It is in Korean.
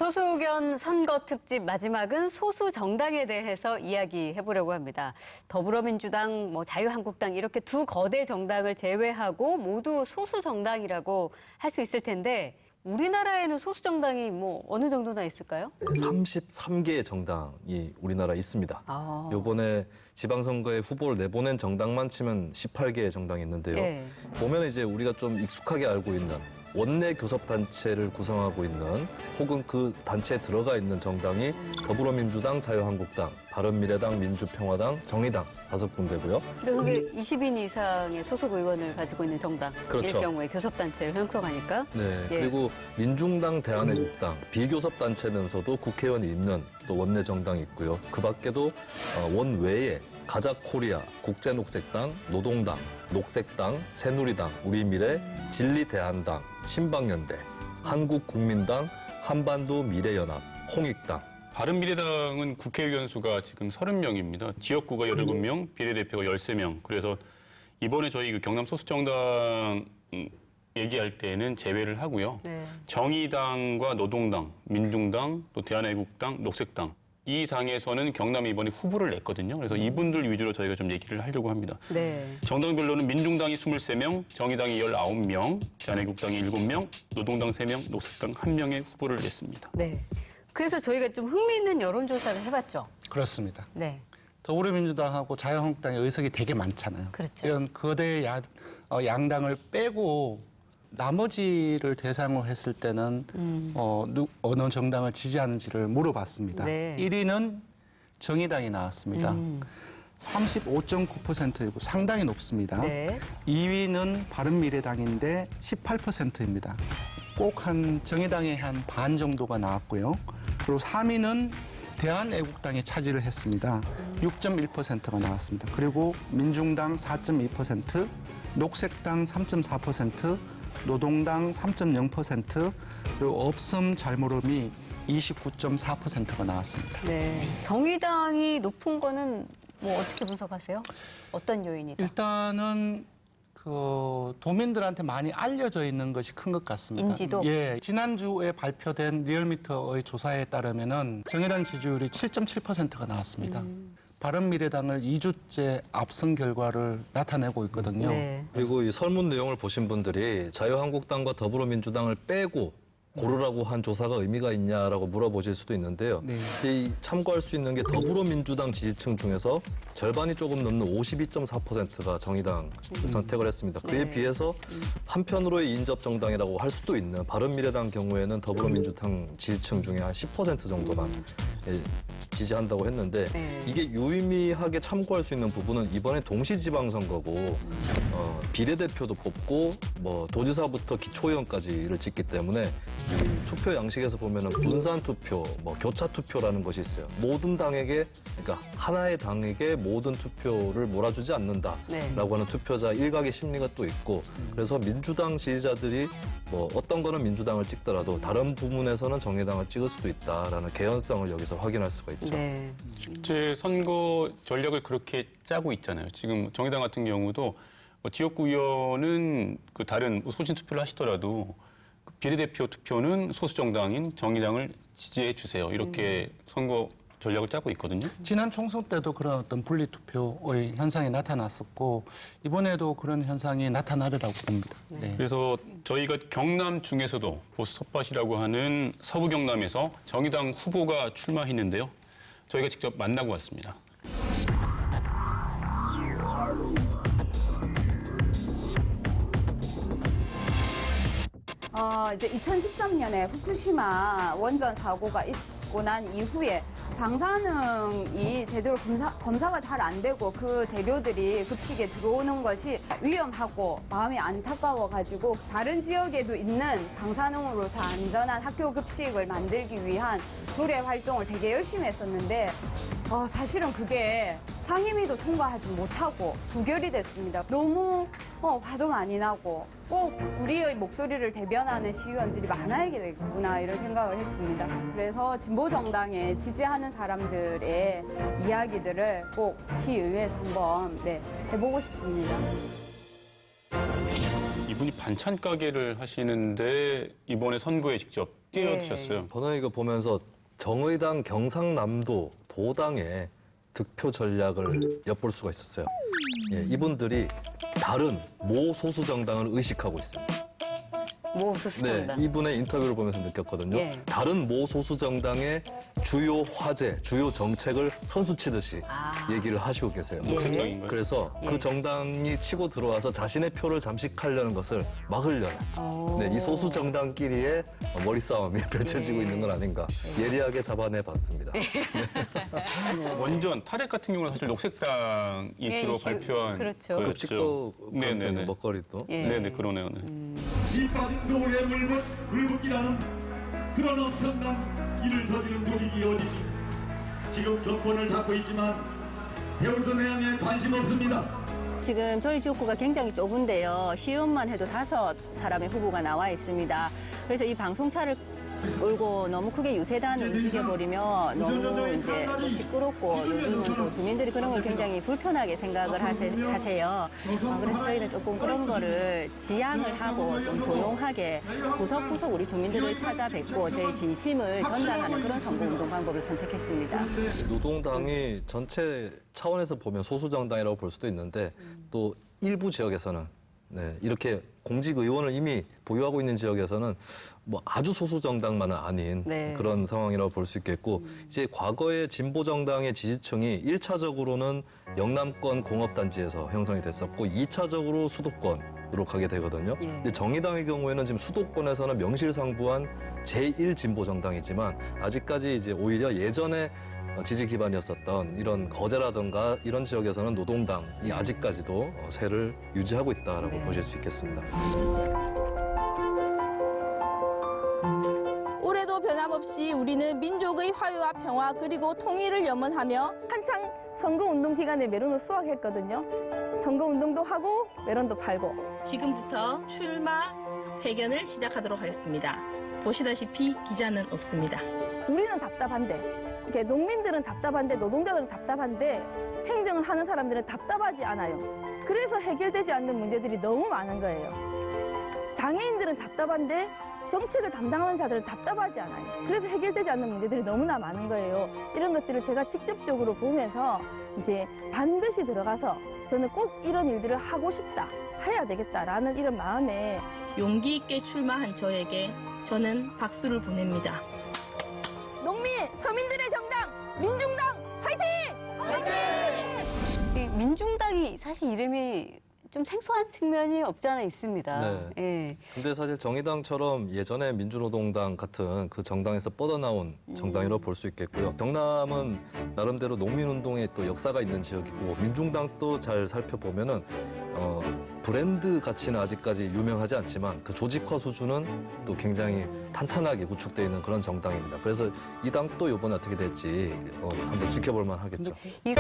소수견 선거 특집 마지막은 소수 정당에 대해서 이야기해보려고 합니다. 더불어민주당, 자유한국당 이렇게 두 거대 정당을 제외하고 모두 소수 정당이라고 할 수 있을 텐데 우리나라에는 소수 정당이 어느 정도나 있을까요? 33개의 정당이 우리나라에 있습니다. 이번에 지방선거에 후보를 내보낸 정당만 치면 18개의 정당이 있는데요. 네. 보면 이제 우리가 좀 익숙하게 알고 있는 원내 교섭단체를 구성하고 있는 혹은 그 단체에 들어가 있는 정당이 더불어민주당, 자유한국당, 바른미래당, 민주평화당, 정의당 5군데고요. 근데 그게 20인 이상의 소속 의원을 가지고 있는 정당일 그렇죠. 경우에 교섭단체를 형성하니까. 네, 예. 그리고 민중당, 대한애국당, 비교섭단체면서도 국회의원이 있는 또 원내 정당이 있고요. 그 밖에도 원외에 가자코리아, 국제녹색당, 노동당, 녹색당, 새누리당, 우리미래, 진리대한당, 친박연대, 한국국민당, 한반도 미래연합, 홍익당. 바른미래당은 국회의원 수가 지금 30명입니다. 지역구가 17명, 비례대표가 13명. 그래서 이번에 저희 경남 소수정당 얘기할 때는 제외를 하고요. 네. 정의당과 노동당, 민중당, 또 대한애국당, 녹색당. 이 당에서는 경남이 이번에 후보를 냈거든요. 그래서 이분들 위주로 저희가 좀 얘기를 하려고 합니다. 네. 정당별로는 민중당이 23명, 정의당이 19명, 대한애국당이 7명, 노동당 3명, 녹색당 1명의 후보를 냈습니다. 네. 그래서 저희가 좀 흥미있는 여론조사를 해봤죠. 그렇습니다. 네. 더불어민주당하고 자유한국당의 의석이 되게 많잖아요. 그렇죠. 이런 거대 양당을 빼고 나머지를 대상으로 했을 때는 어느 정당을 지지하는지를 물어봤습니다. 네. 1위는 정의당이 나왔습니다. 35.9%이고 상당히 높습니다. 네. 2위는 바른미래당인데 18%입니다. 꼭 정의당의 한 반 정도가 나왔고요. 그리고 3위는 대한애국당이 차지를 했습니다. 6.1%가 나왔습니다. 그리고 민중당 4.2%, 녹색당 3.4%, 노동당 3.0%, 그리고 없음 잘모름이 29.4%가 나왔습니다. 네. 정의당이 높은 거는 어떻게 분석하세요? 어떤 요인이다? 일단은 도민들한테 많이 알려져 있는 것이 큰 것 같습니다. 인지도? 예. 지난주에 발표된 리얼미터의 조사에 따르면은 정의당 지지율이 7.7%가 나왔습니다. 바른미래당을 2주째 앞선 결과를 나타내고 있거든요. 네. 그리고 이 설문 내용을 보신 분들이 자유한국당과 더불어민주당을 빼고 고르라고 한 조사가 의미가 있냐라고 물어보실 수도 있는데요. 네. 이 참고할 수 있는 게 더불어민주당 지지층 중에서 절반이 조금 넘는 52.4%가 정의당을 선택을 했습니다. 그에 네. 비해서 한편으로의 인접 정당이라고 할 수도 있는 바른미래당 경우에는 더불어민주당 지지층 중에 한 10% 정도만 지지한다고 했는데 네. 이게 유의미하게 참고할 수 있는 부분은 이번에 동시지방선거고 비례대표도 뽑고 도지사부터 기초의원까지를 짓기 때문에 이 투표 양식에서 보면은 분산 투표, 교차 투표라는 것이 있어요. 모든 당에게, 그러니까 하나의 당에게 모든 투표를 몰아주지 않는다라고 네. 하는 투표자 일각의 심리가 또 있고, 그래서 민주당 지지자들이 어떤 거는 민주당을 찍더라도 다른 부분에서는 정의당을 찍을 수도 있다라는 개연성을 여기서 확인할 수가 있죠. 네. 실제 선거 전략을 그렇게 짜고 있잖아요. 지금 정의당 같은 경우도 지역구 의원은 다른 소신 투표를 하시더라도 비례대표 투표는 소수정당인 정의당을 지지해 주세요. 이렇게 선거 전략을 짜고 있거든요. 지난 총선 때도 그런 어떤 분리투표의 현상이 나타났었고 이번에도 그런 현상이 나타나리라고 봅니다. 네. 그래서 저희가 경남 중에서도 보수 텃밭이라고 하는 서부 경남에서 정의당 후보가 출마했는데요. 저희가 직접 만나고 왔습니다. 이제 2013년에 후쿠시마 원전 사고가 있고 난 이후에 방사능이 제대로 검사가 잘 안 되고 그 재료들이 급식에 들어오는 것이 위험하고 마음이 안타까워가지고 다른 지역에도 있는 방사능으로 더 안전한 학교 급식을 만들기 위한 조례 활동을 되게 열심히 했었는데 사실은 그게 상임위도 통과하지 못하고 부결이 됐습니다. 너무 화도 많이 나고 꼭 우리의 목소리를 대변하는 시의원들이 많아야 되겠구나 이런 생각을 했습니다. 그래서 진보정당에 지지하는 사람들의 이야기들을 꼭 시의회에서 한번 해보고 싶습니다. 이분이 반찬 가게를 하시는데 이번에 선거에 직접 뛰어드셨어요. 저는 이거 보면서 정의당 경상남도 도당의 득표 전략을 엿볼 수가 있었어요. 예, 이분들이 다른 모 소수 정당을 의식하고 있습니다. 모 소수 네, 정당. 이분의 인터뷰를 보면서 느꼈거든요. 예. 다른 모 소수 정당의 주요 화제, 주요 정책을 선수치듯이 얘기를 하시고 계세요. 예. 녹색당인가요? 그래서 예. 그 정당이 치고 들어와서 자신의 표를 잠식하려는 것을 막으려는 네, 이 소수 정당끼리의 머리싸움이 펼쳐지고 있는 건 아닌가 예리하게 잡아내 봤습니다. 완전 탈핵 같은 경우는 사실 녹색당이 예, 주로 이슈. 발표한 그렇죠. 거였죠. 급식도 그런 편이에요, 먹거리도. 예. 네네 그러네요. 네. 이 빠진 도에 물붓기라는 그런 엄청난 일을 저지른 조직이 어디니 지금 정권을 잡고 있지만 배울선 해양에 관심 없습니다. 지금 저희 지역구가 굉장히 좁은데요. 시의원만 해도 5사람의 후보가 나와 있습니다. 그래서 이 방송차를 끌고 너무 크게 유세단을 움직여버리면 너무 이제 시끄럽고 요즘은 또 주민들이 그런 걸 굉장히 불편하게 생각을 하세요. 그래서 저희는 조금 그런 거를 지양을 하고 좀 조용하게 구석구석 우리 주민들을 찾아뵙고 저희 진심을 전달하는 그런 선거운동 방법을 선택했습니다. 노동당이 전체 차원에서 보면 소수 정당이라고 볼 수도 있는데 또 일부 지역에서는 네, 이렇게 공직 의원을 이미 보유하고 있는 지역에서는 뭐 아주 소수 정당만은 아닌 네. 그런 상황이라고 볼 수 있겠고 이제 과거의 진보 정당의 지지층이 1차적으로는 영남권 공업단지에서 형성이 됐었고 2차적으로 수도권으로 가게 되거든요. 예. 근데 정의당의 경우에는 지금 수도권에서는 명실상부한 제1 진보 정당이지만 아직까지 이제 오히려 예전에 지지 기반이었었던 이런 거제라든가 이런 지역에서는 노동당이 아직까지도 세를 유지하고 있다라고 보실 수 있겠습니다. 올해도 변함없이 우리는 민족의 화해와 평화 그리고 통일을 염원하며 한창 선거운동 기간에 메론을 수확했거든요. 선거운동도 하고 메론도 팔고 지금부터 출마 회견을 시작하도록 하겠습니다. 보시다시피 기자는 없습니다. 우리는 답답한데 이렇게 농민들은 답답한데 노동자들은 답답한데 행정을 하는 사람들은 답답하지 않아요. 그래서 해결되지 않는 문제들이 너무 많은 거예요. 장애인들은 답답한데 정책을 담당하는 자들은 답답하지 않아요. 그래서 해결되지 않는 문제들이 너무나 많은 거예요. 이런 것들을 제가 직접적으로 보면서 이제 반드시 들어가서 저는 꼭 이런 일들을 하고 싶다, 해야 되겠다라는 이런 마음에 용기 있게 출마한 저에게 저는 박수를 보냅니다. 농민, 서민들의 정당, 민중당 화이팅! 이 민중당이 사실 이름이 좀 생소한 측면이 없지 않아 있습니다. 네. 예. 근데 사실 정의당처럼 예전에 민주노동당 같은 그 정당에서 뻗어나온 정당이라고 볼 수 있겠고요. 경남은 나름대로 농민운동에 또 역사가 있는 지역이고 민중당도 잘 살펴보면은 브랜드 가치는 아직까지 유명하지 않지만 그 조직화 수준은 또 굉장히 탄탄하게 구축되어 있는 그런 정당입니다. 그래서 이 당 또 이번에 어떻게 될지 한번 지켜볼 만하겠죠. 이